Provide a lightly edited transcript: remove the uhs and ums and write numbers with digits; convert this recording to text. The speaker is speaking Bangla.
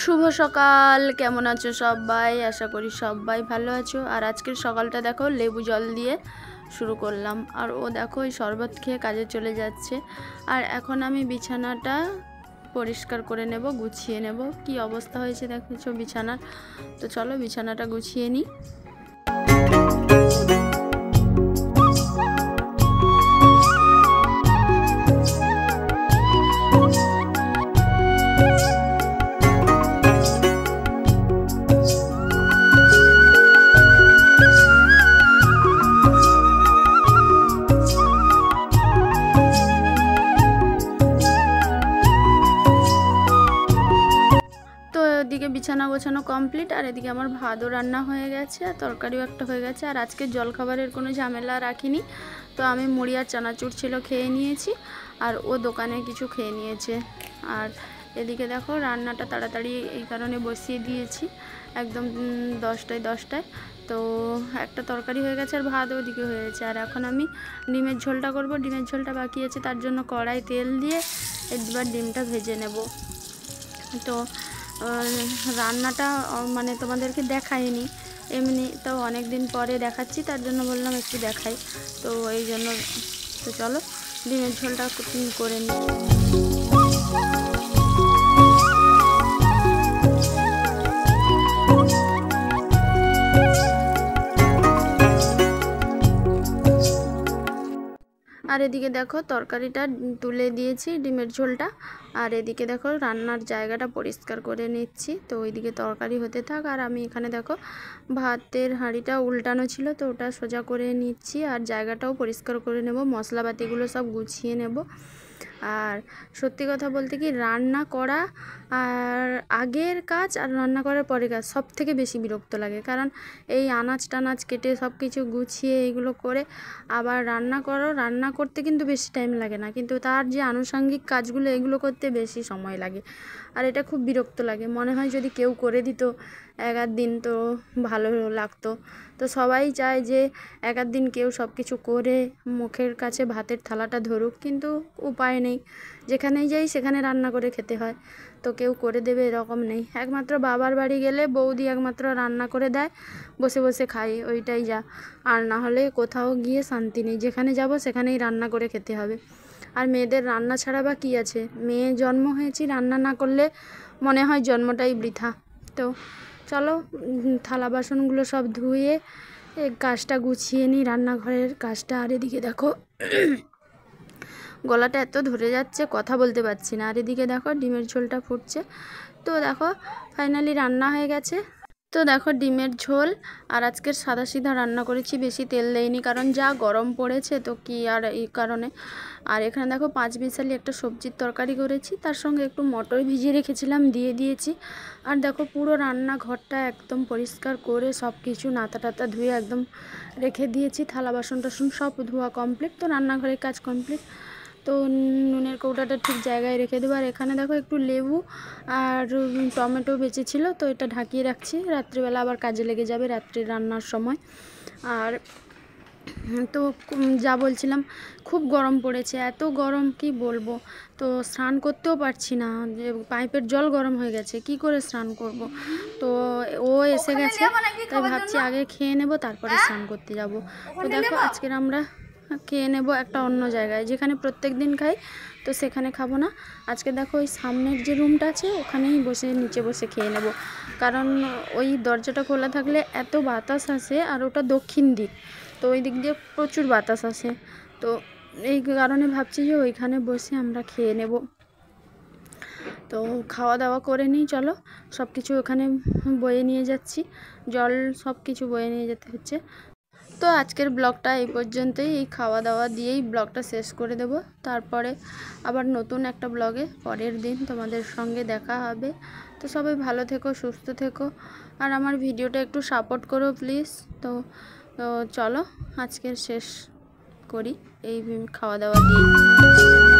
শুভ সকাল, কেমন আছো সবাই? আশা করি সবাই ভালো আছো। আর আজকের সকালটা দেখো লেবু জল দিয়ে শুরু করলাম। আর ও দেখো ওই শরবত খেয়ে কাজে চলে যাচ্ছে। আর এখন আমি বিছানাটা পরিষ্কার করে নেব, গুছিয়ে নেব। কি অবস্থা হয়েছে দেখেছো বিছানার। তো চলো বিছানাটা গুছিয়ে নিই। এদিকে বিছানা গোছানো কমপ্লিট, আর এদিকে আমার ভাতও রান্না হয়ে গেছে, আর তরকারিও একটা হয়ে গেছে। আর আজকে জলখাবারের কোনো ঝামেলা রাখিনি। তো আমি মুড়ি আর চানাচুর ছিল খেয়ে নিয়েছি, আর ও দোকানে কিছু খেয়ে নিয়েছে। আর এদিকে দেখো রান্নাটা তাড়াতাড়ি এই কারণে বসিয়ে দিয়েছি, একদম 10টায়। তো একটা তরকারি হয়ে গেছে আর ভাত ওদিকে হয়ে গেছে। আর এখন আমি ডিমের ঝোলটা করব। ডিমের ঝোলটা বাকি আছে, তার জন্য কড়াই তেল দিয়ে একবার ডিমটা ভেজে নেব। তো রান্নাটা মানে তোমাদেরকে দেখাইনি, এমনি তো অনেক দিন পরে দেখাচ্ছি, তার জন্য বললাম একটু দেখাই। তো এই জন্য তো চলো ডিমের ঝোলটা করে নিই। আর এদিকে দেখো তরকারিটা তুলে দিয়েছি, ডিমের ঝোলটা। আর এদিকে দেখো রান্নার জায়গাটা পরিষ্কার করে নিচ্ছি। তো ওইদিকে তরকারি হতে থাক, আর আমি এখানে দেখো ভাতের হাঁড়িটা উল্টানো ছিল, তো ওটা সোজা করে নিচ্ছি। আর জায়গাটাও পরিষ্কার করে নেব, মশলাপাতিগুলো সব গুছিয়ে নেব। আর সত্যি কথা বলতে কি, রান্না করা আর আগের কাজ আর রান্না করার পরে কাজ সব থেকে বেশি বিরক্ত লাগে। কারণ এই আনাজ টানাজ কেটে সব কিছু গুছিয়ে এইগুলো করে আবার রান্না করতে কিন্তু বেশি টাইম লাগে না, কিন্তু তার যে আনুষঙ্গিক কাজগুলো এগুলো করতে বেশি সময় লাগে। আর এটা খুব বিরক্ত লাগে, মনে হয় যদি কেউ করে দিত এক আধ দিন তো ভালো লাগতো। তো সবাই চায় যে এক আধ দিন কেউ সব কিছু করে মুখের কাছে ভাতের থালাটা ধরুক, কিন্তু উপায় নেই, যেখানেই যাই সেখানে রান্না করে খেতে হয়। তো কেউ করে দেবে এরকম নেই। একমাত্র বাবার বাড়ি গেলে বৌদি একমাত্র রান্না করে দেয়, বসে বসে খাই, ওইটাই যা। আর না হলে কোথাও গিয়ে শান্তি নেই, যেখানে যাব সেখানেই রান্না করে খেতে হবে। আর মেয়েদের রান্না ছাড়া বা কী আছে, মেয়ে জন্ম হয়েছি, রান্না না করলে মনে হয় জন্মটাই বৃথা। তো চলো থালা বাসনগুলো সব ধুয়ে কাজটা গুছিয়ে নিই, রান্নাঘরের কাজটা। আর এদিকে দেখো গলাটা এত ধরে যাচ্ছে, কথা বলতে পারছি না। আর এদিকে দেখো ডিমের ঝোলটা ফুটছে। তো দেখো ফাইনালি রান্না হয়ে গেছে। তো দেখো ডিমের ঝোল, আর আজকের সাদাসিধা রান্না করেছি, বেশি তেল দেইনি, কারণ যা গরম পড়েছে তো কি আর এই কারণে। আর এখানে দেখো 5 মিশালি একটা সবজির তরকারি করেছি, তার সঙ্গে একটু মটর ভিজিয়ে রেখেছিলাম, দিয়ে দিয়েছি। আর দেখো পুরো রান্নাঘরটা একদম পরিষ্কার করে সব কিছু নাতা টাতা ধুয়ে একদম রেখে দিয়েছি, থালা বাসন টাসন সব ধোয়া কমপ্লিট। তো রান্নাঘরের কাজ কমপ্লিট। তো নুনের কৌটাটা ঠিক জায়গায় রেখে দেবো। আর এখানে দেখো একটু লেবু আর টমেটো বেঁচেছিলো, তো এটা ঢাকিয়ে রাখছি, রাত্রিবেলা আবার কাজে লেগে যাবে রাত্রির রান্নার সময়। আর তো যা বলছিলাম, খুব গরম পড়েছে, এত গরম কি বলবো। তো স্নান করতেও পারছি না, যে পাইপের জল গরম হয়ে গেছে, কি করে স্নান করব। তো ও এসে গেছে, তাই ভাবছি আগে খেয়ে নেব, তারপরে স্নান করতে যাব। তো দেখো আজকের আমরা খেয়ে নেব একটা অন্য জায়গায়, যেখানে প্রত্যেক দিন খাই, তো সেখানে খাবো না। আজকে দেখো ওই সামনের যে রুমটা আছে ওখানেই বসে নিচে বসে খেয়ে নেব, কারণ ওই দরজাটা খোলা থাকলে এত বাতাস আসে, আর ওটা দক্ষিণ দিক, তো ওই দিক দিয়ে প্রচুর বাতাস আসে। তো এই কারণে ভাবছি যে ওইখানে বসে আমরা খেয়ে নেব। তো খাওয়া দাওয়া করে নিই, চলো সব কিছু ওখানে বয়ে নিয়ে যাচ্ছি, জল সব কিছু বয়ে নিয়ে যেতে হচ্ছে। তো আজকের ব্লগটা এই পর্যন্তই, এই খাওয়া দাওয়া দিয়েই ব্লগটা শেষ করে দেব। তারপরে আবার নতুন একটা ব্লগে পরের দিন তোমাদের সঙ্গে দেখা হবে। তো সবাই ভালো থেকো, সুস্থ থেকো, আর আমার ভিডিওটা একটু সাপোর্ট করো প্লিজ। তো চলো আজকের শেষ করি এই খাওয়া দাওয়া দিয়ে।